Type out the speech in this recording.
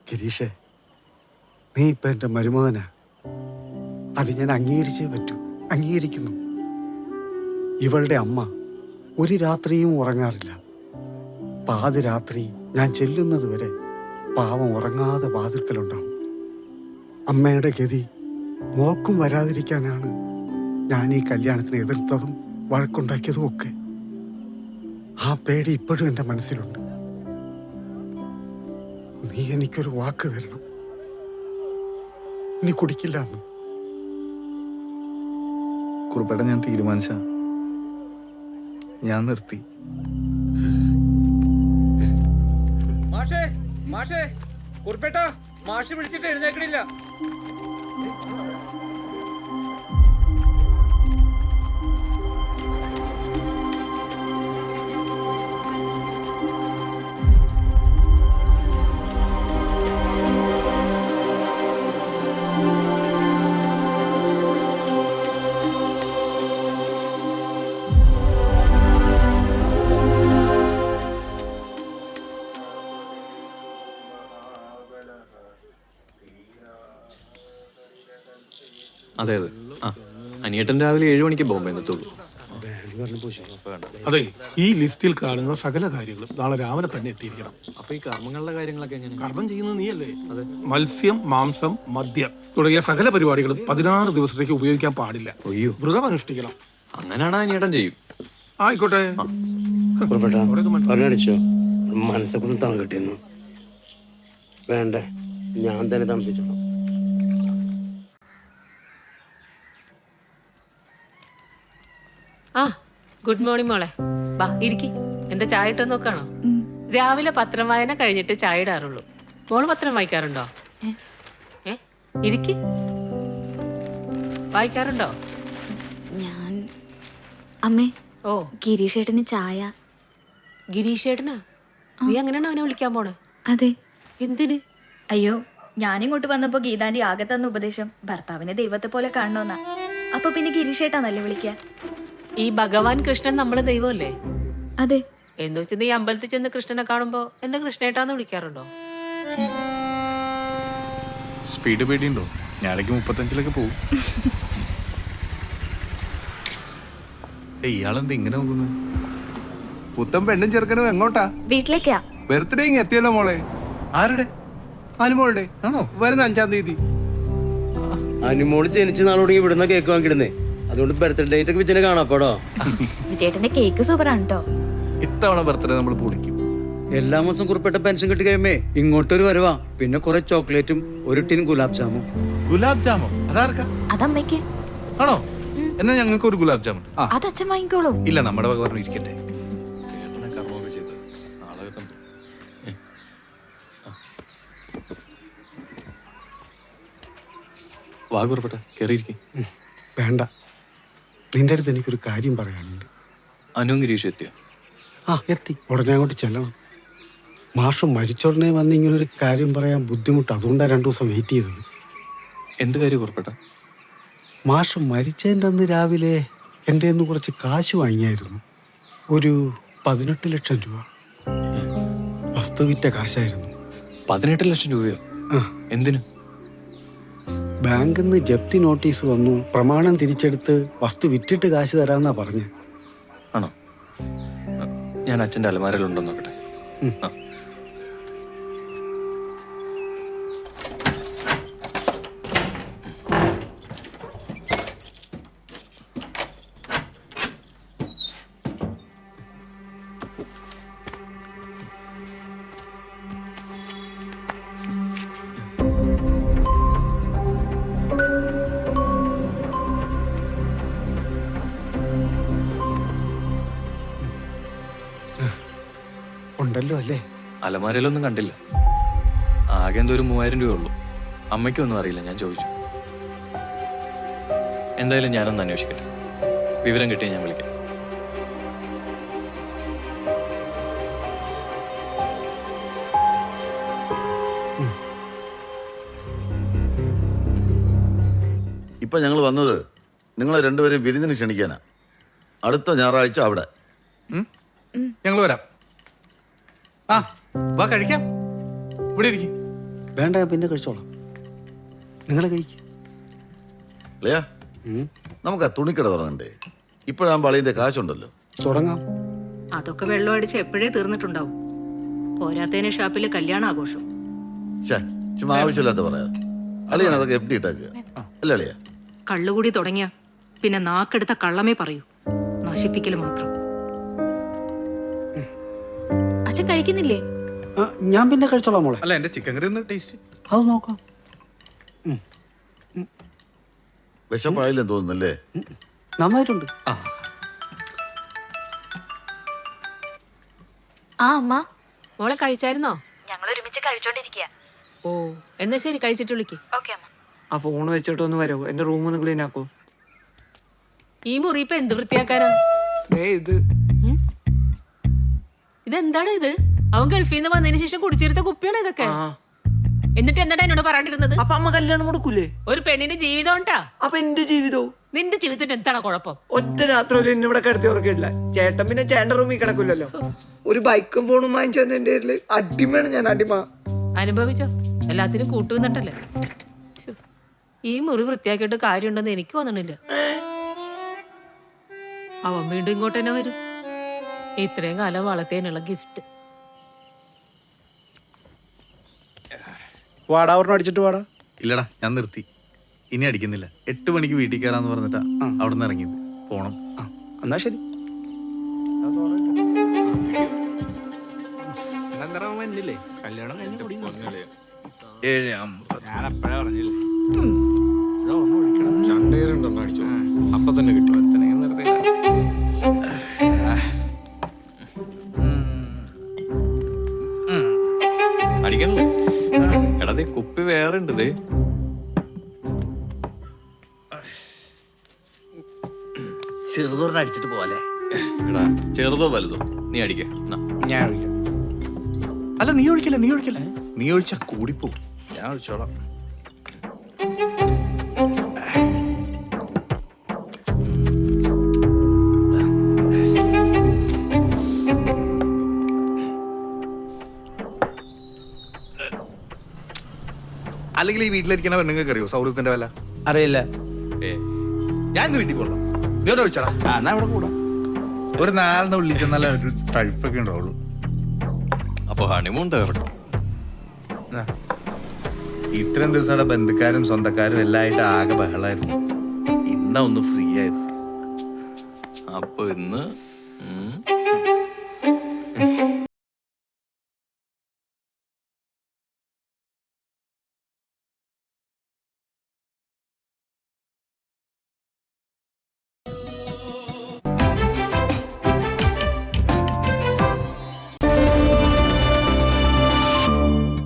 ഗിരീഷേ, നീ ഇപ്പൊ എൻ്റെ മരുമകനാ. അത് ഞാൻ അംഗീകരിച്ചേ പറ്റൂ. അംഗീകരിക്കുന്നു. ഇവളുടെ അമ്മ ഒരു രാത്രിയും ഉറങ്ങാറില്ല. പാതിരാത്രി ഞാൻ ചെല്ലുന്നത് വരെ പാവം ഉറങ്ങാതെ വാതിൽക്കലുണ്ടാവും. അമ്മയുടെ ഗതി മോൾക്കും വരാതിരിക്കാനാണ് ഞാൻ ഈ കല്യാണത്തിന് എതിർത്തതും വഴക്കുണ്ടാക്കിയതും ഒക്കെ. ആ പേടി ഇപ്പോഴും എൻ്റെ മനസ്സിലുണ്ട്. നീ എനിക്കൊരു വാക്ക് തരണം. നീ കുടിക്കില്ല എന്ന്. കുറുപ്പേട്ട, ഞാൻ തീരുമാനിച്ച, ഞാൻ നിർത്തി. മാഷേ, മാഷേ, കുറുപ്പേട്ട, മാഷ് വിളിച്ചിട്ട് എഴുന്നേക്കണില്ല. അതെ അതെ. ആ, അനിയേട്ടൻ രാവിലെ 7 മണിക്ക് ബോംബെ എത്തുള്ളൂ. അതെ, ഈ ലിസ്റ്റിൽ കാണുന്ന സകല കാര്യങ്ങളും നാളെ രാവിലെ തന്നെ എത്തിയിരിക്കണം. അപ്പൊ ഈ കർമ്മങ്ങളുടെ കാര്യങ്ങളൊക്കെ എങ്ങനെ? കർമ്മം ചെയ്യുന്നത് നീയല്ലേ? അതെ. മത്സ്യം, മാംസം, മദ്യം തുടങ്ങിയ സകല പരിപാടികളും 16 ദിവസത്തേക്ക് ഉപയോഗിക്കാൻ പാടില്ല. അയ്യോ, വ്രതം അനുഷ്ഠിക്കണം. അങ്ങനെയാണോ അനിയേട്ടൻ ചെയ്യും? ആയിക്കോട്ടെ. അടിച്ചോ, മനസ്സൊക്കെ ഒന്ന് തണു കിട്ടിയെന്നു. വേണ്ടേ, ഞാൻ തന്നെ തണുപ്പിച്ചോളാം. ആ, ഗുഡ് മോർണിംഗ് മോളെ. വാ ഇരിക്കി. എന്താ ചായ ഇട്ട് നോക്കാണോ? രാവിലെ പത്രം വായന കഴിഞ്ഞിട്ട് ചായ ഇടാറുള്ളൂ. മോള് പത്രം വായിക്കാറുണ്ടോ? ഇരിക്കി. വായിക്കാറുണ്ടോ? ഞാൻ അമ്മേ. ഓ, ഗിരീഷേട്ടന് ചായ. ഗിരീഷേട്ടനാ? നീ അങ്ങനെയാണോ അവനെ വിളിക്കാൻ പോണേ? അതെ. എന്തിന്? അയ്യോ, ഞാനിങ്ങോട്ട് വന്നപ്പോ ഗീതാന്റെ ആകെ തന്ന ഉപദേശം ഭർത്താവിനെ ദൈവത്തെ പോലെ കാണണമെന്നാ. അപ്പൊ പിന്നെ ഗിരീഷേട്ടാന്നല്ലേ വിളിക്ക? ഈ ഭഗവാൻ കൃഷ്ണൻ നമ്മളെ ദൈവമല്ലേ? അതെ. എന്ന് വെച്ച് നീ അമ്പലത്തിൽ ചെന്ന് കൃഷ്ണനെ കാണുമ്പോ എന്നെ കൃഷ്ണേട്ടാന്ന് വിളിക്കാറുണ്ടോ? സ്പീഡ് പേടിയുണ്ടോ? ഞാനേക്ക് 35-ലൊക്കെ പോകും. ഇയാളെന്താ ഇങ്ങനെ നോക്കുന്നത്? പുത്തൻ പെണ്ണും ചെറുക്കനും എങ്ങോട്ടാ? വീട്ടിലേക്കാ. ബർത്ത്ഡേ ഇങ്ങ് എത്തിയല്ലോ മോളെ. ആരുടെ? അനുമോളുടെ. ആണോ? വരുന്ന 5-ാം തീയതി. അനുമോള് ജനിച്ച നാളോട് ഇവിടുന്ന് കേക്ക് വാങ്ങിടുന്നേ. അതുകൊണ്ട് ബർത്ത്ഡേ ഡേറ്റ് ഒക്കെ വെച്ചിനെ കാണാപ്പോടോ. വിജയേട്ടന്റെ കേക്ക് സൂപ്പറാണ് കേട്ടോ. ഇത്തവണ ബർത്ത്ഡേ നമ്മൾ പൊളിക്കും. എല്ലാ മാസം കുറിപ്പിട്ട പെൻഷൻ കിട്ടി കഴിയുമ്പേ ഇങ്ങോട്ടൊരു വരവാ. പിന്നെ കുറെ ചോക്ലേറ്റും ഒരു ടിൻ ഗുലാബ് ജാമും. ഗുലാബ് ജാമോ? അതാർക്കാ? അതമ്മയ്ക്ക്. ആണോ? എന്നാ ഞങ്ങൾക്ക് ഒരു ഗുലാബ് ജാമുൻ. അത് അച്ഛൻ വാങ്ങിക്കോളൂ. ഇല്ല, നമ്മുടെ വക പറഞ്ഞു ഇരിക്കട്ടെ. ചേട്ടനെ കർമ്മമൊക്കെ ചെയ്ത് നാളെ കണ്ടു. വാ കുറുപ്പേട്ട, കയറിയിരിക്കും. വേണ്ട, നിന്റെ അടുത്ത് എനിക്കൊരു കാര്യം പറയാനുണ്ട്. അനുവും ഗിരീഷും എത്തിയോ? ആ, എത്തി. ഉടനെ അങ്ങോട്ട് ചെല്ലണം. മാഷ് മരിച്ചോടനെ വന്ന് ഇങ്ങനൊരു കാര്യം പറയാൻ ബുദ്ധിമുട്ട്. അതുകൊണ്ടാണ് 2 ദിവസം വെയിറ്റ് ചെയ്തത്. എന്ത് കാര്യം കുറുപ്പേട്ട? മാഷ് മരിച്ചതിൻ്റെ അന്ന് രാവിലെ എൻ്റെ നിന്ന് കുറച്ച് കാശ് വാങ്ങിയായിരുന്നു. ഒരു 18 ലക്ഷം രൂപ. വസ്തു വിറ്റ കാശായിരുന്നു. 18 ലക്ഷം രൂപയോ? ആ. എന്തിനു? ബാങ്കിൽ നിന്ന് ജപ്തി നോട്ടീസ് വന്നു. പ്രമാണം തിരിച്ചെടുത്ത് വസ്തു വിറ്റിട്ട് കാശ് തരാമെന്നാ പറഞ്ഞ്. ആണോ? ഞാൻ അച്ഛൻ്റെ അലമാരയിലുണ്ടോ നോക്കട്ടെ. ആ. ഉണ്ടല്ലോ അല്ലേ? അലമാരയിലൊന്നും കണ്ടില്ല. ആകെ എന്തോ ഒരു 3000 രൂപ ഉള്ളൂ. അമ്മയ്ക്കൊന്നും അറിയില്ല, ഞാൻ ചോദിച്ചു. എന്തായാലും ഞാനൊന്ന് അന്വേഷിക്കട്ടെ. വിവരം കിട്ടിയാൽ ഞാൻ വിളിക്കാം. ഇപ്പം ഞങ്ങൾ വന്നത് നിങ്ങളെ രണ്ടുപേരെയും വിരുന്നിന് ക്ഷണിക്കാനാ. അടുത്ത ഞായറാഴ്ച അവിടെ. ഞങ്ങൾ വരാം. ആ, വാ കഴിക്കാം. ഇവിടെ ഇരിക്കും. വേണ്ട ഞാൻ പിന്നെ കഴിച്ചോളാം. നിങ്ങൾ കഴിക്കും. അല്ലയാ നമുക്ക് ആ തുണിക്കട തുടങ്ങണ്ടേ? ഇപ്പോഴാകുമ്പോൾ അളിയൻ്റെ കാശുണ്ടല്ലോ. തുടങ്ങാം. അതൊക്കെ വെള്ളം അടിച്ച് എപ്പോഴേ തീർന്നിട്ടുണ്ടാവും. പോരാത്തതിന് ഷാപ്പില് കല്യാണാഘോഷം. ഷേ ചുമ്മാ ആവശ്യമില്ലാത്ത പറയാം. അളിയൻ അതൊക്കെ എഫ് ഡി ഇട്ടാക്കുക അല്ലേ അളിയ? കള്ളുകൂടി തുടങ്ങിയ പിന്നെ നാക്കെടുത്ത കള്ളമേ പറയൂ. നശിപ്പിക്കല് മാത്രം. അച്ഛൻ കഴിക്കുന്നില്ലേ? ഞാൻ പിന്നെ കഴിച്ചോളാം മോളെ. അല്ല എന്റെ ചിക്കൻ കറി ഒന്ന് ടേസ്റ്റ്. അത് നോക്കാം. വിശപ്പായില്ലെന്ന് തോന്നുന്നല്ലേ? നന്നായിട്ടുണ്ട്. ആ അമ്മ. മോളെ കഴിച്ചായിരുന്നോ? ഞങ്ങൾ ഒരുമിച്ച് കഴിച്ചോണ്ടിരിക്കുക. ഓ എന്നാ ശരി, കഴിച്ചിട്ട് വിളിക്ക്. ഓക്കെ അമ്മ. ആ ഫോൺ വെച്ചിട്ടൊന്ന് വരൂ, എന്റെ റൂം ഒന്ന് ക്ലീൻ ആക്കൂ. ഈ മുറി ഇപ്പൊ എന്ത് വൃത്തിയാക്കാനാ? ഇത് ഇതെന്താണ് ഇത്? അവൻ ഗൾഫിൽ നിന്ന് വന്നതിന് ശേഷം കുടിച്ചെടുത്ത കുപ്പിയാണ് ഇതൊക്കെ. എന്നിട്ട് എന്താ എന്നോട് പറഞ്ഞിരുന്നത്? അപ്പൊ അമ്മ കല്യാണം മുടക്കൂലേ? ഒരു പെണ്ണിന്റെ ജീവിതം ഉണ്ടാ. അപ്പൊ എന്റെ ജീവിതവും നിന്റെ ജീവിതത്തിന് എന്താണ് കുഴപ്പം? ഒറ്റ രാത്രി എന്നെ ഇവിടെ കിടത്തി ഉറക്കില്ല. ചേട്ടൻ പിന്നെ ചേട്ടൻ റൂമിൽ കിടക്കില്ലല്ലോ. ഒരു ബൈക്കും ഫോണും വാങ്ങിച്ചു തന്നെ എന്റെ പേരില് അടിമയാണ് ഞാൻ, അടിമ. അനുഭവിച്ചോ? എല്ലാത്തിനും കൂട്ടുവന്നിട്ടല്ലേ. ഈ മുറി വൃത്തിയാക്കിയിട്ട് കാര്യമുണ്ടെന്ന് എനിക്ക് തോന്നണില്ല. അവൻ വീണ്ടും ഇങ്ങോട്ട് തന്നെ വരും. ഇത്രയും കാലം വളർത്തേനുള്ള ഗിഫ്റ്റ്. വാടാ ഒരെണ്ണം അടിച്ചിട്ട് വാടാ. ഇല്ലടാ ഞാൻ നിർത്തി, ഇനി അടിക്കുന്നില്ല. 8 മണിക്ക് വീട്ടിൽ കയറാന്ന് പറഞ്ഞിട്ടാ അവിടെ നിന്ന് ഇറങ്ങിയത്. പോണം. എന്നാ ശരി. കല്യാണം കഴിഞ്ഞ 7:50. ഞാൻ അപ്പഴേ പറഞ്ഞില്ലേ. രണ്ടുപേരുണ്ടെന്ന് അടിച്ചോ, അപ്പൊ തന്നെ കിട്ടും. അടിക്കണല്ലേ? എടാ ദേ കുപ്പി വേറെ ഉണ്ട്. ദേ ചെറുതോറിന് അടിച്ചിട്ട് പോലെ. എടാ ചെറുതോ വലുതോ നീ അടിക്ക. ഞാൻ ഒഴിക്കാം. അല്ല നീ ഒഴിക്കല്ലേ, നീ ഒഴിക്കല്ലേ. നീ ഒഴിച്ചാ കൂടിപ്പോ. ഞാൻ ഒഴിച്ചോളാം. അല്ലെങ്കിൽ ഈ വീട്ടിലിരിക്കുന്ന പെണ്ണുങ്ങൾക്ക് അറിയോ സൗഹൃദത്തിന്റെ വില? അറിയില്ല. ഞാൻ ഇന്ന് വീട്ടിൽ പോകണം. നീ ഒന്ന് ഒഴിച്ചോടാ. എന്നാ ഇവിടെ കൂടാ. ഒരു 4 ഉള്ളിൽ ചെന്നാലേ ഒരു തഴുപ്പൊക്കെ ഉണ്ടാവുള്ളൂ. അപ്പൊ ഹണിമൂൺ തകർക്കും. ഇത്രയും ദിവസമായിട്ട് ബന്ധുക്കാരും സ്വന്തക്കാരും എല്ലായിട്ട് ആകെ ബഹളായിരുന്നു. ഇന്നാ ഒന്ന് ഫ്രീ ആയത്. അപ്പൊ ഇന്ന്